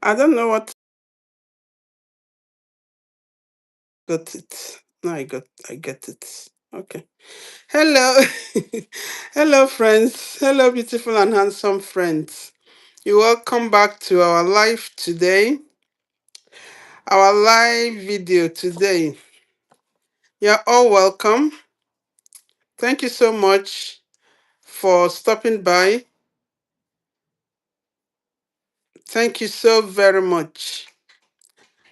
I don't know what got it. No, I get it. Okay. Hello. Hello, friends. Hello, beautiful and handsome friends. You welcome back to our live today. Our live video today. You're all welcome. Thank you so much for stopping by. Thank you so very much.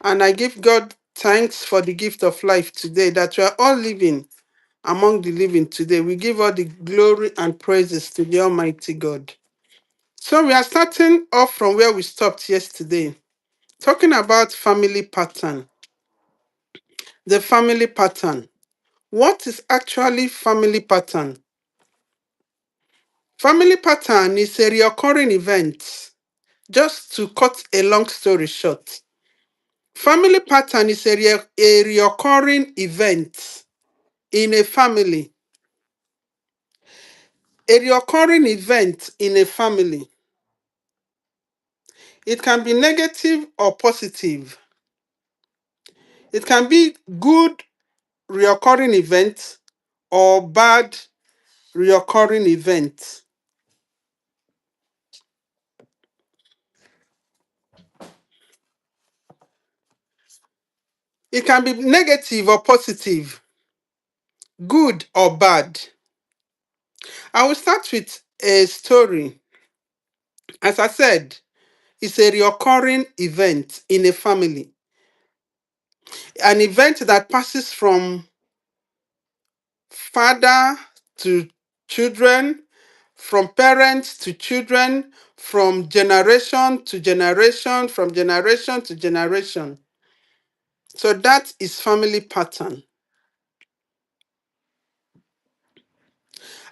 And I give God thanks for the gift of life today that we are all living among the living today. We give all the glory and praises to the Almighty God. So we are starting off from where we stopped yesterday, talking about family pattern. The family pattern. What is actually family pattern? Family pattern is a recurring event. Just to cut a long story short, family pattern is a recurring event in a family. A recurring event in a family. It can be negative or positive. It can be good recurring event or bad recurring event. It can be negative or positive, good or bad. I will start with a story. As I said, it's a recurring event in a family. An event that passes from father to children, from parents to children, from generation to generation, from generation to generation. So that is family pattern.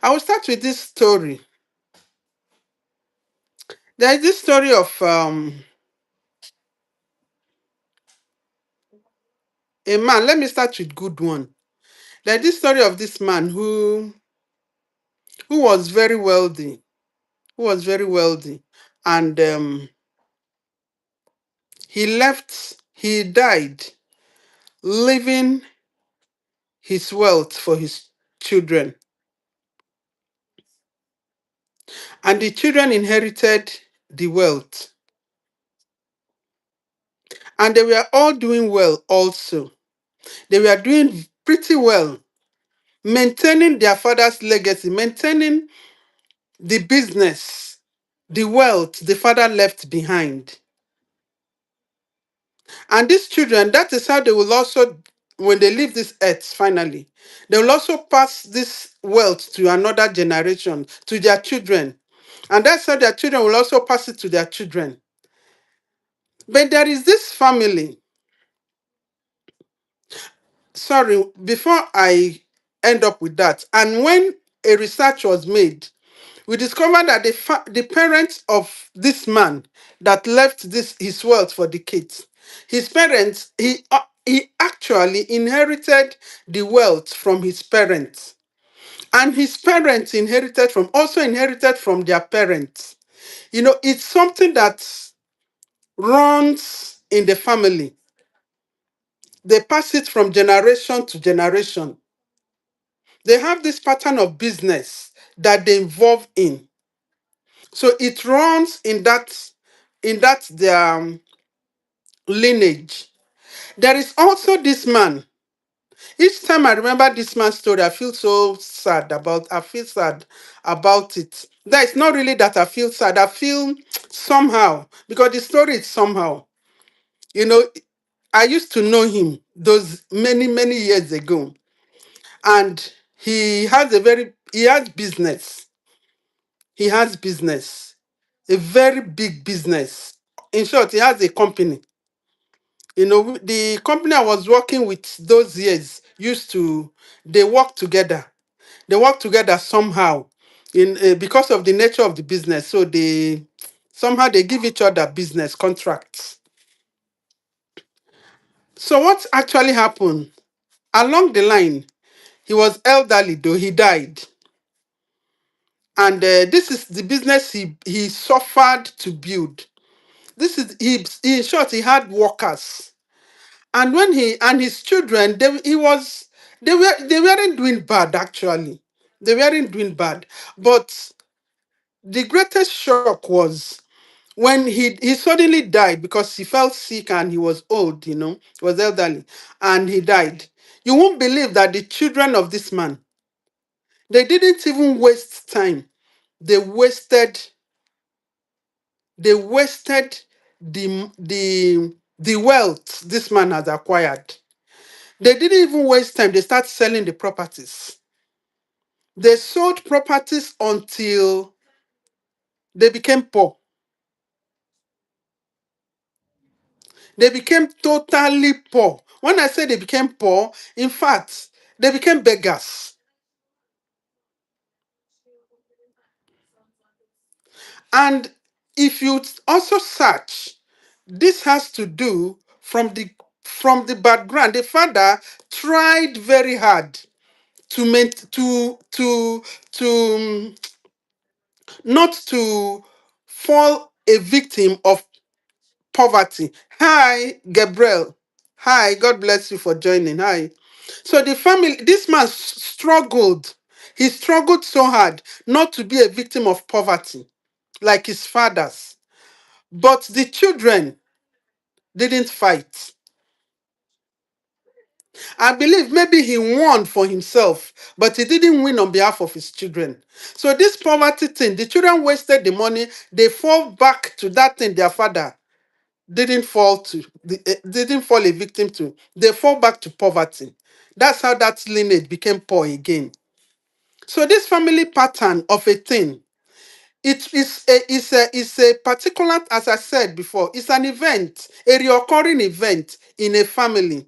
I will start with this story. There is this story of a man. Let me start with good one. There is this story of this man who was very wealthy, and he died, leaving his wealth for his children. And the children inherited the wealth. And they were all doing well also. They were doing pretty well, maintaining their father's legacy, maintaining the business, the wealth the father left behind. And these children, that is how they will also, when they leave this earth finally, they will also pass this wealth to another generation, to their children. And that's how their children will also pass it to their children. But there is this family. Sorry, before I end up with that, and when a research was made, we discovered that the parents of this man that left this his wealth for the kids, his parents, he actually inherited the wealth from his parents, and his parents also inherited from their parents. You know, it's something that runs in the family. They pass it from generation to generation. They have this pattern of business that they involve in. So it runs in that their lineage. There is also this man. Each time I remember this man's story, I feel sad about it. That is not really that I feel sad. I feel somehow because the story is somehow. You know, I used to know him those many, many years ago. And he has business. He has business, a very big business. In short, he has a company. You know, the company I was working with those years they work together. They work together somehow because of the nature of the business. So they give each other business contracts. So what actually happened? Along the line, he was elderly though, he died. And this is the business he suffered to build. This is he in short, he had workers. And when he and his children, they weren't doing bad actually. They weren't doing bad. But the greatest shock was when he suddenly died because he felt sick and he was old, he was elderly, and he died. You won't believe that the children of this man, they didn't even waste time. They wasted they wasted the wealth this man has acquired. They didn't even waste time. They start selling the properties. They sold properties until they became poor. They became totally poor. When I say they became poor, in fact, they became beggars. And if you also search, this has to do from the background. The father tried very hard to make to not to fall a victim of poverty. Hi, Gabriel. Hi, God bless you for joining. Hi. So the family, this man struggled. He struggled so hard not to be a victim of poverty like his fathers. But the children didn't fight. I believe maybe he won for himself, but he didn't win on behalf of his children. So this poverty thing, the children wasted the money. They fall back to that thing their father didn't fall a victim to. They fall back to poverty. That's how that lineage became poor again. So this family pattern of a thing, it's a particular, as I said before, it's an event, a reoccurring event in a family.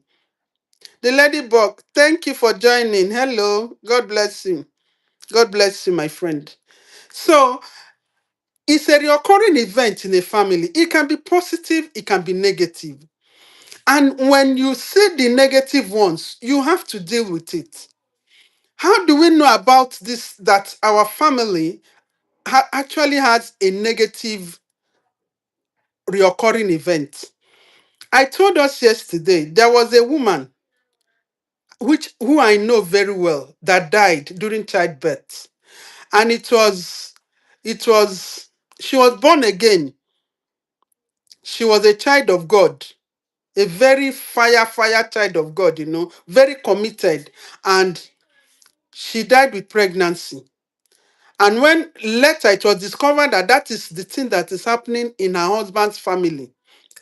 The ladybug, thank you for joining. Hello, God bless you. God bless you, my friend. So it's a reoccurring event in a family. It can be positive, it can be negative. And when you see the negative ones, you have to deal with it. How do we know about this, that our family actually has a negative reoccurring event? I told us yesterday there was a woman who I know very well that died during childbirth. And it was she was born again. She was a child of God, a very fire child of God, very committed. And she died with pregnancy. And when later it was discovered that that is the thing that is happening in her husband's family.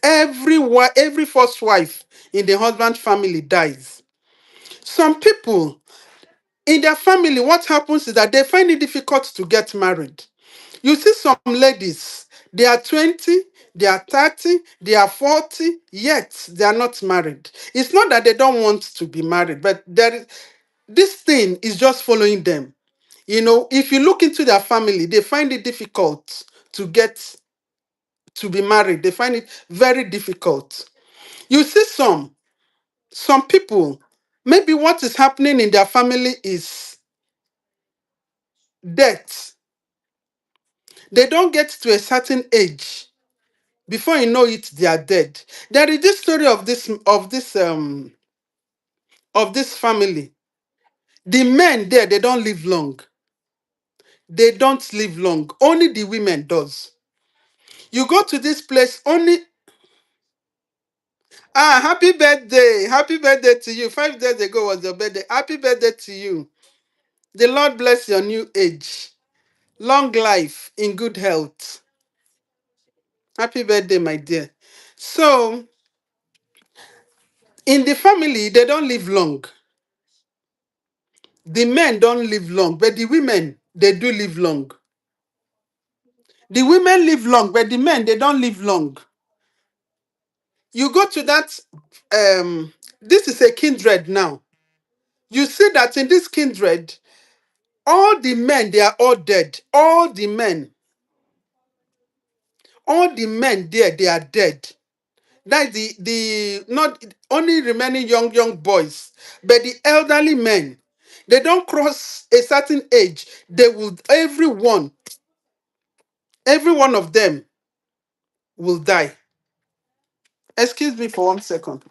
Every first wife in the husband's family dies. Some people in their family, what happens is that they find it difficult to get married. You see some ladies, they are 20, they are 30, they are 40, yet they are not married. It's not that they don't want to be married, but this thing is just following them. If you look into their family, they find it difficult to get to be married. They find it very difficult. You see some people, maybe what is happening in their family is death. They don't get to a certain age. Before you know it, they are dead. There is this story of this family. The men there, they don't live long. They don't live long. Only the women does. You go to this place, only happy birthday. Happy birthday to you. 5 days ago was your birthday. Happy birthday to you. The Lord bless your new age. Long life in good health. Happy birthday, my dear. So, in the family, they don't live long. The men don't live long, but the women, they do live long. The women live long, but the men, they don't live long. You go to that, this is a kindred now. You see that in this kindred, all the men, they are all dead. All the men there, they are dead. That's the not only remaining young boys, but the elderly men. They don't cross a certain age. They will every one of them will die. Excuse me for 1 second.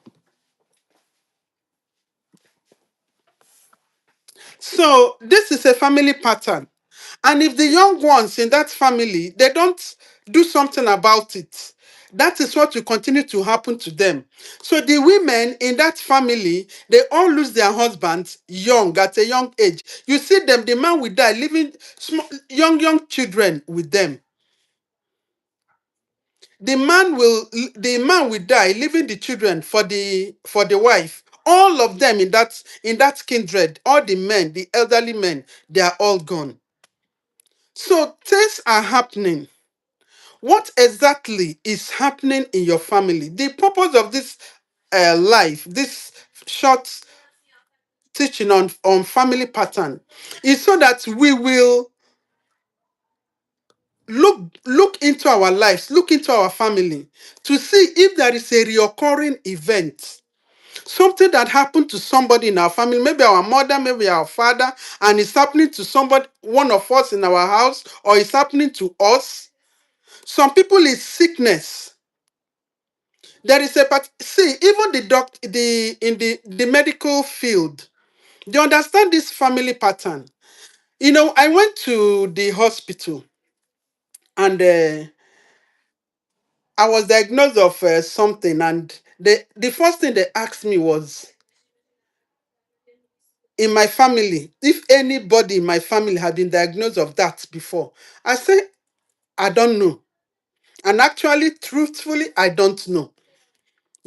So this is a family pattern. And if the young ones in that family, they don't do something about it, that is what will continue to happen to them. So the women in that family, they all lose their husbands young, at a young age. You see them, the man will die, leaving young children with them. The man will die, leaving the children for the wife. All of them in that kindred, all the men, the elderly men, they are all gone. So things are happening. What exactly is happening in your family? The purpose of this life, this short teaching on family pattern, is so that we will look into our lives, look into our family, to see if there is a reoccurring event, something that happened to somebody in our family, maybe our mother, maybe our father, and it's happening to somebody, one of us in our house, or it's happening to us. Some people is sickness. There is see, even the medical field, they understand this family pattern. I went to the hospital, and I was diagnosed of something, and the first thing they asked me was, in my family, if anybody in my family had been diagnosed of that before. I said, I don't know. And actually, truthfully, I don't know.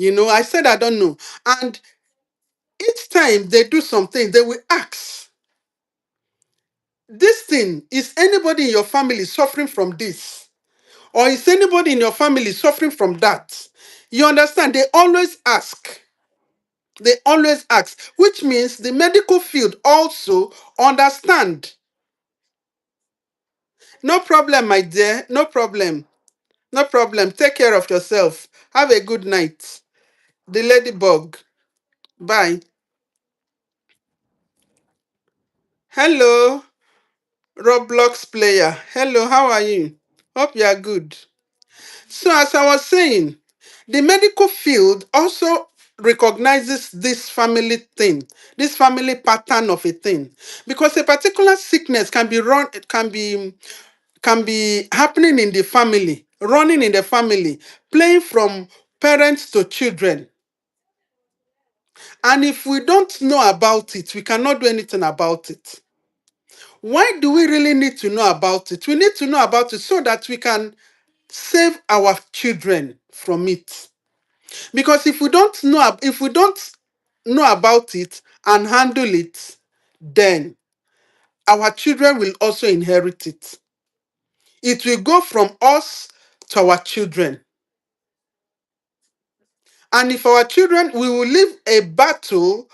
I said, I don't know. And each time they do something, they will ask, this thing, is anybody in your family suffering from this? Or is anybody in your family suffering from that? You understand? They always ask. They always ask, which means the medical field also understand. No problem, my dear. No problem. No problem. Take care of yourself. Have a good night. The ladybug. Bye. Hello, Roblox player. Hello, how are you? Hope you are good. So, as I was saying, the medical field also recognizes this family thing, this family pattern of a thing, because a particular sickness can be happening in the family, running in the family, playing from parents to children. And if we don't know about it, we cannot do anything about it. Why do we really need to know about it? We need to know about it so that we can save our children from it. Because if we don't know about it and handle it, then our children will also inherit it. It will go from us to our children. And if our children, we will live a battle,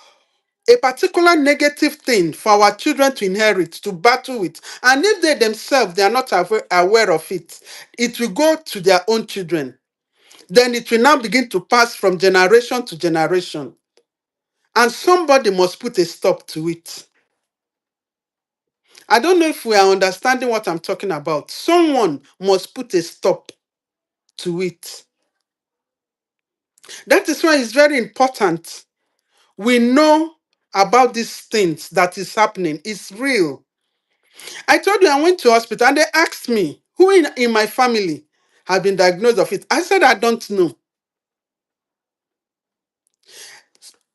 a particular negative thing for our children to inherit, to battle with. And if they themselves, they are not aware of it, it will go to their own children. Then it will now begin to pass from generation to generation. And somebody must put a stop to it. I don't know if we are understanding what I'm talking about. Someone must put a stop to it. That is why it's very important we know about these things that is happening. It's real. I told you I went to hospital and they asked me who in my family had been diagnosed of it. I said I don't know.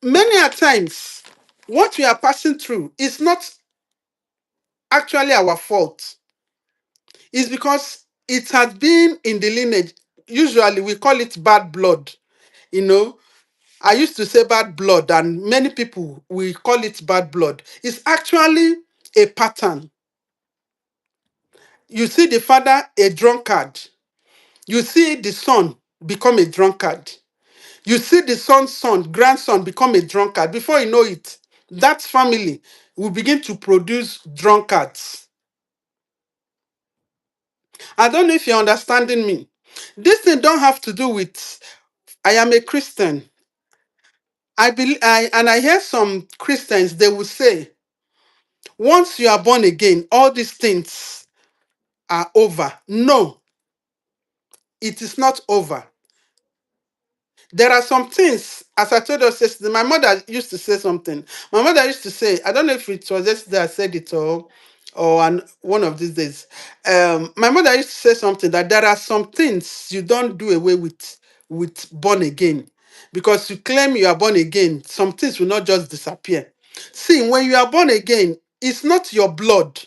Many a times, what we are passing through is not actually our fault. It's because it has been in the lineage. Usually we call it bad blood. You know, I used to say bad blood, and many people we call it bad blood. It's actually a pattern. You see the father a drunkard. You see the son become a drunkard. You see the son's son, grandson become a drunkard. Before you know it, that family will begin to produce drunkards. I don't know if you're understanding me. This thing don't have to do with I am a Christian. I believe and I hear some Christians, they will say, once you are born again, all these things are over. No, it is not over. There are some things, as I told us yesterday, my mother used to say something. My mother used to say, I don't know if it was yesterday I said it, or one of these days. My mother used to say something, that there are some things you don't do away with born again. Because you claim you are born again, some things will not just disappear. See, when you are born again, it's not your blood.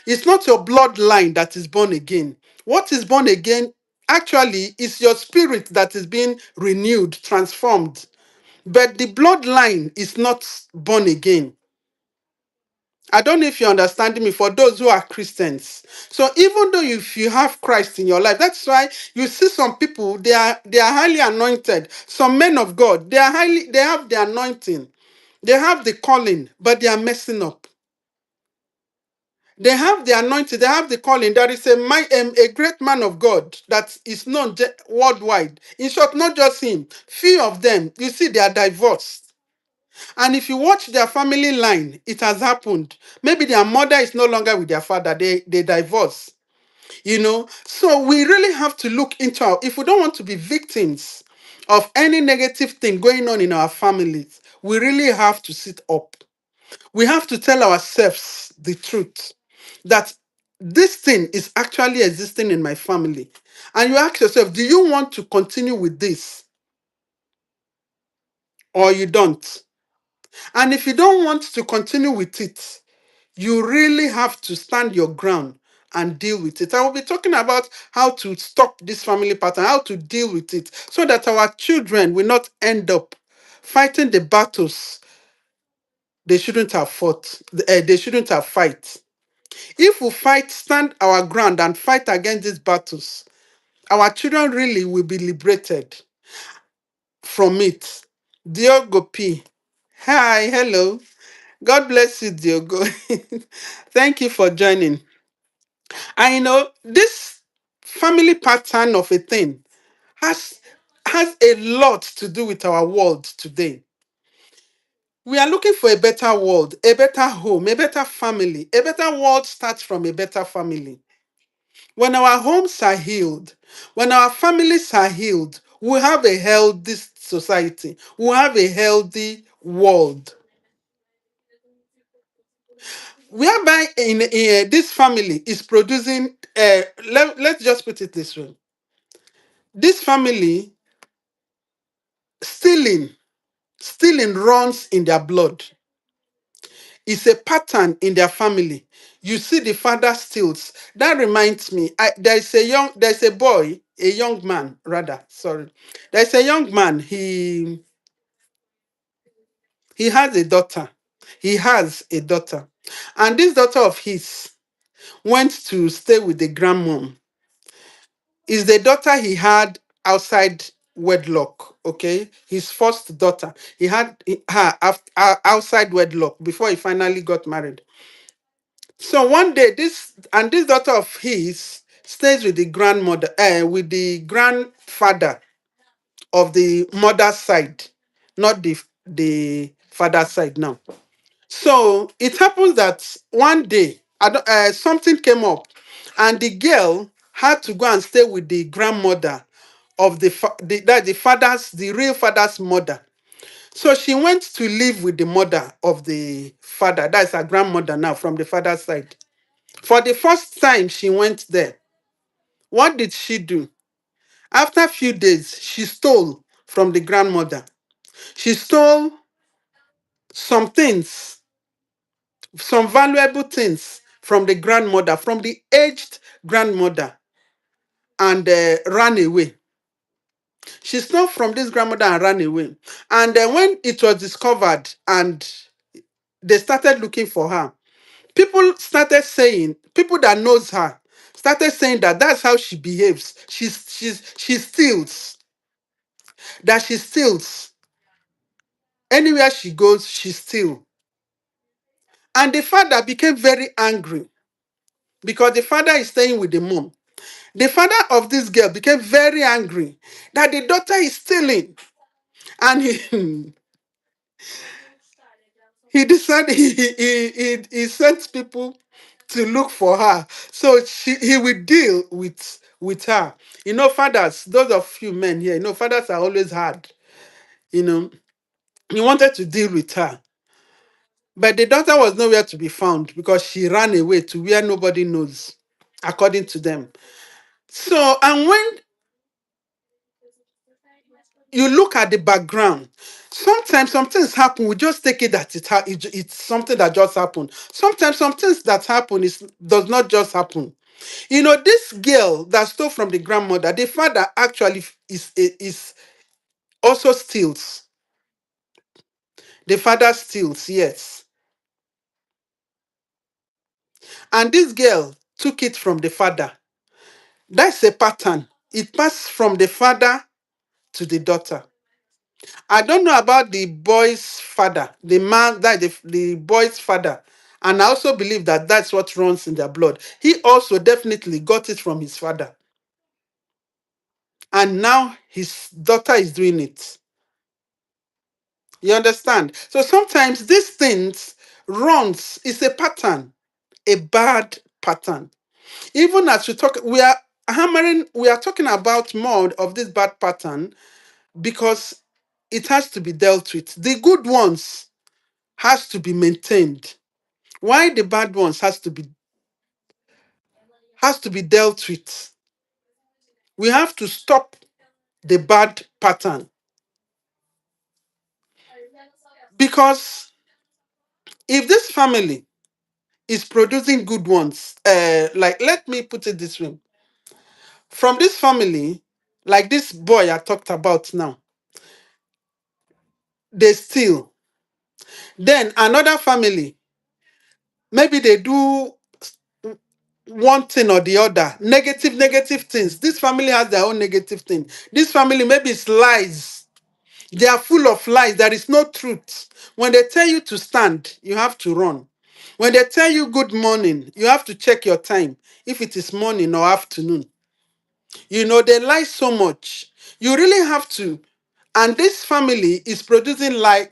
It's not your bloodline that is born again. What is born again actually is your spirit that is being renewed, transformed. But the bloodline is not born again. I don't know if you're understanding me, for those who are Christians. So even though if you have Christ in your life, that's why you see some people, they are highly anointed. Some men of God, they have the anointing, they have the calling, but they are messing up. They have the anointing, they have the calling. There is a great man of God that is known worldwide. In short, not just him, few of them, you see, they are divorced. And if you watch their family line, it has happened. Maybe their mother is no longer with their father, they divorce. So we really have to look into if we don't want to be victims of any negative thing going on in our families, we really have to sit up. We have to tell ourselves the truth, that this thing is actually existing in my family. And you ask yourself, do you want to continue with this or you don't? And if you don't want to continue with it, you really have to stand your ground and deal with it. I will be talking about how to stop this family pattern, how to deal with it, so that our children will not end up fighting the battles they shouldn't have fought, they shouldn't have fight. If we stand our ground and fight against these battles, our children really will be liberated from it. Diogo P. Hi, hello. God bless you, Diogo. Thank you for joining. And this family pattern of a thing has has a lot to do with our world today. We are looking for a better world, a better home, a better family. A better world starts from a better family. When our homes are healed, when our families are healed, we have a healthy society, we have a healthy world. Whereby in this family is producing, let's just put it this way. This family, stealing, stealing runs in their blood. It's a pattern in their family. You see the father steals. That reminds me, there's a boy, a young man, rather, sorry. There's a young man, he has a daughter. He has a daughter. And this daughter of his went to stay with the grandmom. Is the daughter he had outside wedlock, okay? His first daughter. He had her outside wedlock before he finally got married. So one day, this daughter of his stays with the grandmother, with the grandfather of the mother's side, not the father's side now. So it happens that one day, something came up, and the girl had to go and stay with the grandmother of the father's, the real father's mother. So she went to live with the mother of the father. That's her grandmother now from the father's side. For the first time she went there, what did she do? After a few days, she stole from the grandmother. She stole some things, some valuable things from the grandmother, from the aged grandmother, and ran away. She stole from this grandmother and ran away. And then when it was discovered and they started looking for her, people that knows her started saying that that's how she behaves. She steals. That she steals. Anywhere she goes, she steals. And the father became very angry because the father is staying with the mom. The father of this girl became very angry that the daughter is stealing. And he decided he sent people to look for her. So he will deal with her. Fathers, those of you men here, fathers are always hard. You know, he wanted to deal with her. But the daughter was nowhere to be found because she ran away to where nobody knows, according to them. So, and when you look at the background, sometimes some things happen, we just take it that it's something that just happened. Sometimes some things that happen does not just happen. This girl that stole from the grandmother, the father actually is also steals. The father steals, yes. And this girl took it from the father. That's a pattern. It passed from the father to the daughter. I don't know about the boy's father, the man that the boy's father. And I also believe that that's what runs in their blood. He also definitely got it from his father. And now his daughter is doing it. You understand? So sometimes these things runs is a pattern, a bad pattern. Even as we talk, we are talking about more of this bad pattern because it has to be dealt with. The good ones has to be maintained. Why the bad ones has to be dealt with? We have to stop the bad pattern because if this family is producing good ones, like let me put it this way, from this family, like this boy I talked about now, they steal. Then another family, maybe they do one thing or the other, negative things. This family has their own negative thing. This family, maybe it's lies. They are full of lies. There is no truth. When they tell you to stand, you have to run. When they tell you good morning, you have to check your time, if it is morning or afternoon. They lie so much. You really have to. And this family is producing liars.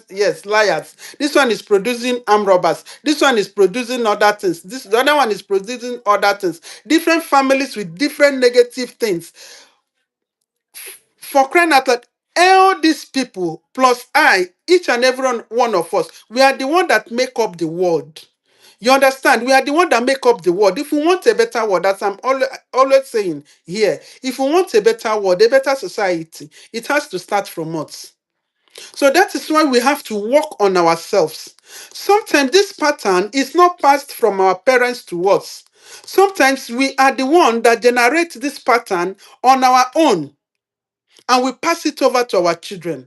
Yes, liars. This one is producing arm robbers. This one is producing other things. The other one is producing other things. Different families with different negative things. For crying out loud, all these people plus I, each and every one of us, we are the one that make up the world. You understand? We are the one that make up the world. If we want a better world, as I'm always saying here, if we want a better world, a better society, it has to start from us. So that is why we have to work on ourselves. Sometimes this pattern is not passed from our parents to us. Sometimes we are the one that generate this pattern on our own and we pass it over to our children.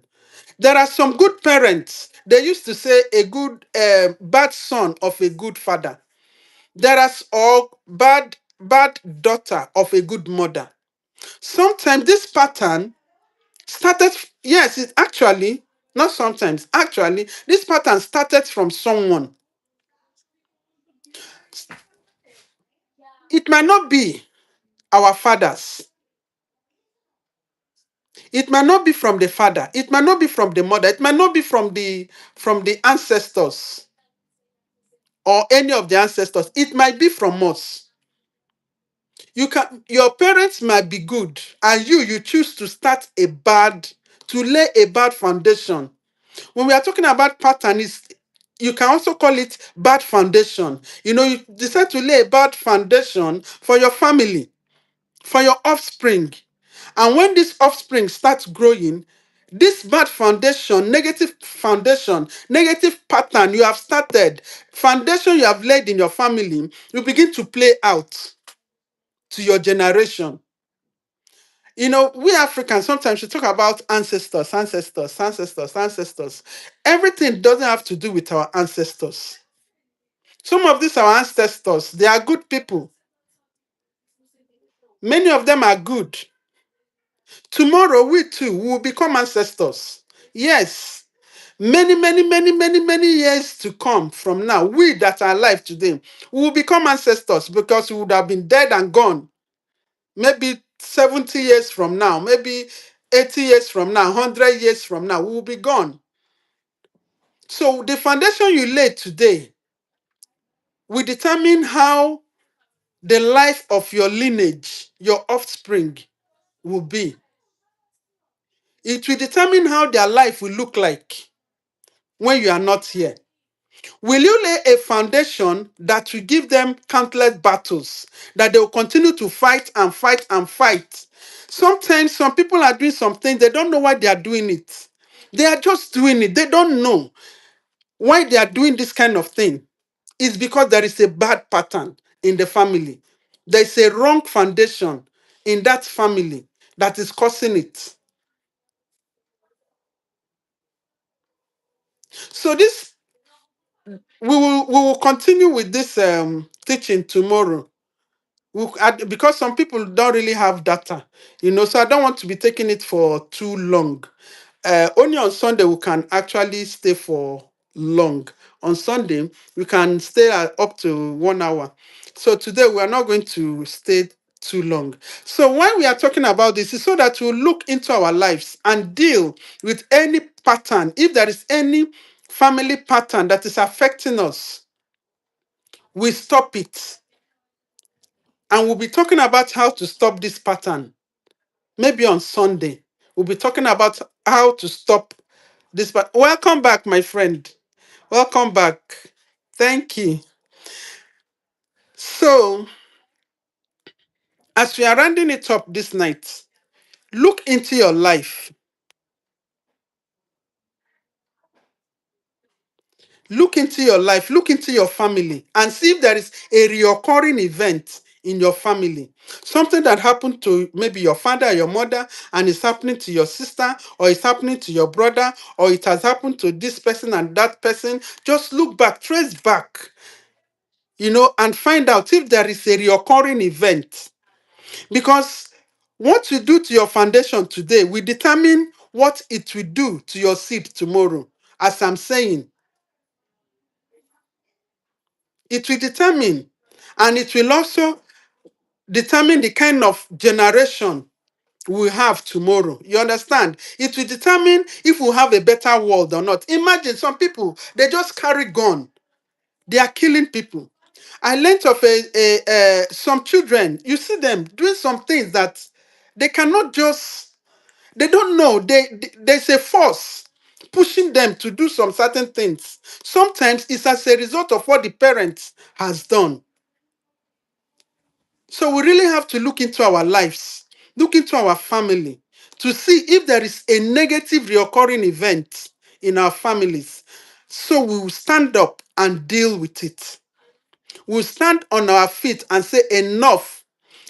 There are some good parents. They used to say a good bad son of a good father. There is all bad daughter of a good mother. Sometimes this pattern started, yes, it actually, not sometimes, actually, this pattern started from someone. It might not be our fathers. It might not be from the father. It might not be from the mother. It might not be from the ancestors or any of the ancestors. It might be from us. Your parents might be good, and you choose to lay a bad foundation. When we are talking about pattern, you can also call it bad foundation. You decide to lay a bad foundation for your family, for your offspring. And when this offspring starts growing, this bad foundation, negative pattern you have started, foundation you have laid in your family, you begin to play out to your generation. We Africans sometimes we talk about ancestors, ancestors, ancestors, ancestors. Everything doesn't have to do with our ancestors. Some of these our ancestors, they are good people. Many of them are good. Tomorrow, we too will become ancestors. Yes. Many years to come from now, we that are alive today will become ancestors because we would have been dead and gone. Maybe 70 years from now, maybe 80 years from now, 100 years from now, we will be gone. So the foundation you lay today will determine how the life of your lineage, your offspring, will be. It will determine how their life will look like when you are not here. Will you lay a foundation that will give them countless battles that they will continue to fight and fight and fight? Sometimes some people are doing something, they don't know why they are doing it. They are just doing it. They don't know why they are doing this kind of thing. It's because there is a bad pattern in the family. There is a wrong foundation in that family that is causing it. So this we will continue with this teaching tomorrow. Because some people don't really have data, so I don't want to be taking it for too long. Only on Sunday we can actually stay for long. On Sunday we can stay up to 1 hour. So today we are not going to stay too long. So why we are talking about this is so that we look into our lives and deal with any pattern. If there is any family pattern that is affecting us, we stop it. And we'll be talking about how to stop this pattern. Maybe on Sunday, we'll be talking about how to stop this. But welcome back, my friend. Welcome back. Thank you. So, as we are rounding it up this night, look into your life. Look into your life, look into your family, and see if there is a reoccurring event in your family. Something that happened to maybe your father or your mother, and it's happening to your sister, or it's happening to your brother, or it has happened to this person and that person. Just look back, trace back, and find out if there is a reoccurring event. Because what you do to your foundation today will determine what it will do to your seed tomorrow. As I'm saying, it will determine, and it will also determine the kind of generation we have tomorrow. You understand? It will determine if we have a better world or not. Imagine some people, they just carry gun. They are killing people. I learned of some children. You see them doing some things that they cannot just, they don't know. There's a force pushing them to do some certain things. Sometimes it's as a result of what the parents has done. So we really have to look into our lives, look into our family to see if there is a negative recurring event in our families. So we will stand up and deal with it. We'll stand on our feet and say, enough.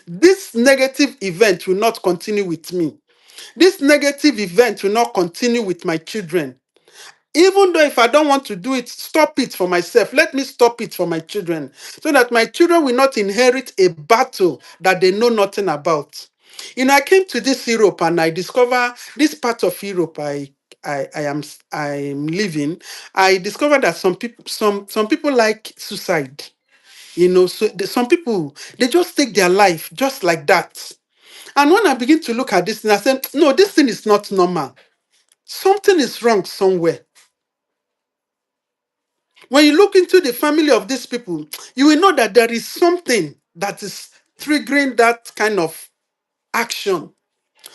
This negative event will not continue with me. This negative event will not continue with my children. Even though if I don't want to do it, stop it for myself. Let me stop it for my children so that my children will not inherit a battle that they know nothing about. I came to this Europe and I discover this part of Europe I'm living. I discovered that some people like suicide. So some people, they just take their life just like that. And when I begin to look at this thing, I said, no, this thing is not normal. Something is wrong somewhere. When you look into the family of these people, you will know that there is something that is triggering that kind of action.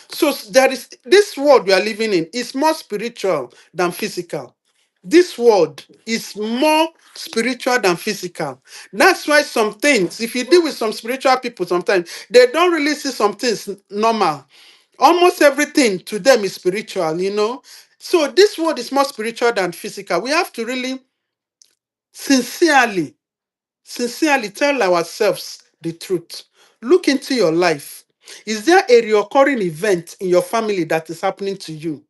So there is this world we are living in is more spiritual than physical. This world is more spiritual than physical. That's why some things, if you deal with some spiritual people, sometimes they don't really see some things normal. Almost everything to them is spiritual. So this world is more spiritual than physical. We have to really sincerely sincerely tell ourselves the truth. Look into your life. Is there a recurring event in your family that is happening to you?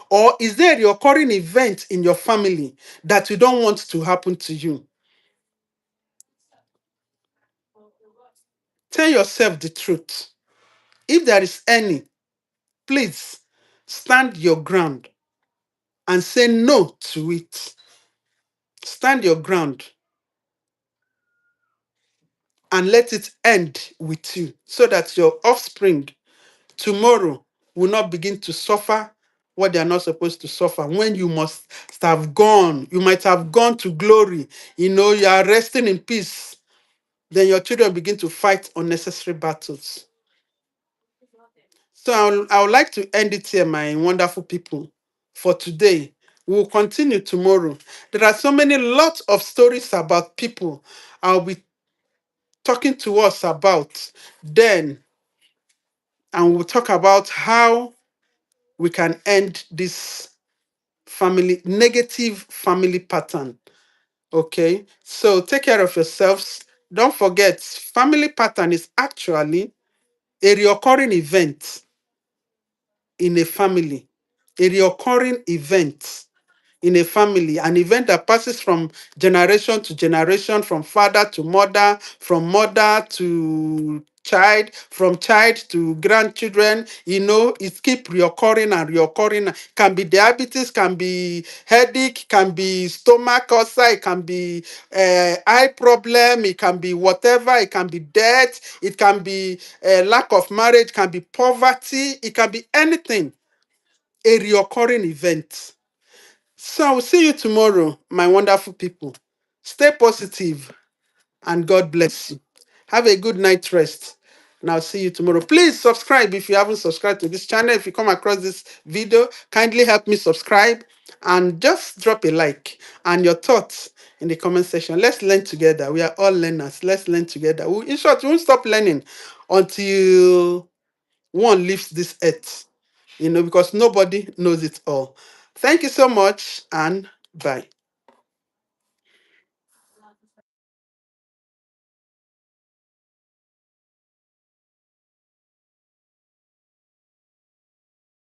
Or is there a recurring event in your family that you don't want to happen to you? Tell yourself the truth. If there is any, please stand your ground and say no to it. Stand your ground and let it end with you so that your offspring tomorrow will not begin to suffer what they are not supposed to suffer when you must have gone. You might have gone to glory. You are resting in peace. then your children begin to fight unnecessary battles. So I would like to end it here, my wonderful people, for today. We will continue tomorrow. There are so many lots of stories about people I'll be talking to us about then, and we'll talk about how we can end this negative family pattern. Okay, so take care of yourselves. Don't forget, family pattern is actually a recurring event in a family, a recurring event in a family, an event that passes from generation to generation, from father to mother, from mother to child, from child to grandchildren. It keep reoccurring and reoccurring. Can be diabetes, can be headache, can be stomach ulcer, it can be eye problem, it can be whatever, it can be death, it can be lack of marriage, can be poverty, it can be anything, a reoccurring event. So I will see you tomorrow, my wonderful people. Stay positive and God bless you. Have a good night rest. And I'll see you tomorrow. Please subscribe if you haven't subscribed to this channel. If you come across this video, kindly help me subscribe and just drop a like and your thoughts in the comment section. Let's learn together. We are all learners. Let's learn together. In short, we won't stop learning until one leaves this earth, because nobody knows it all. Thank you so much and bye.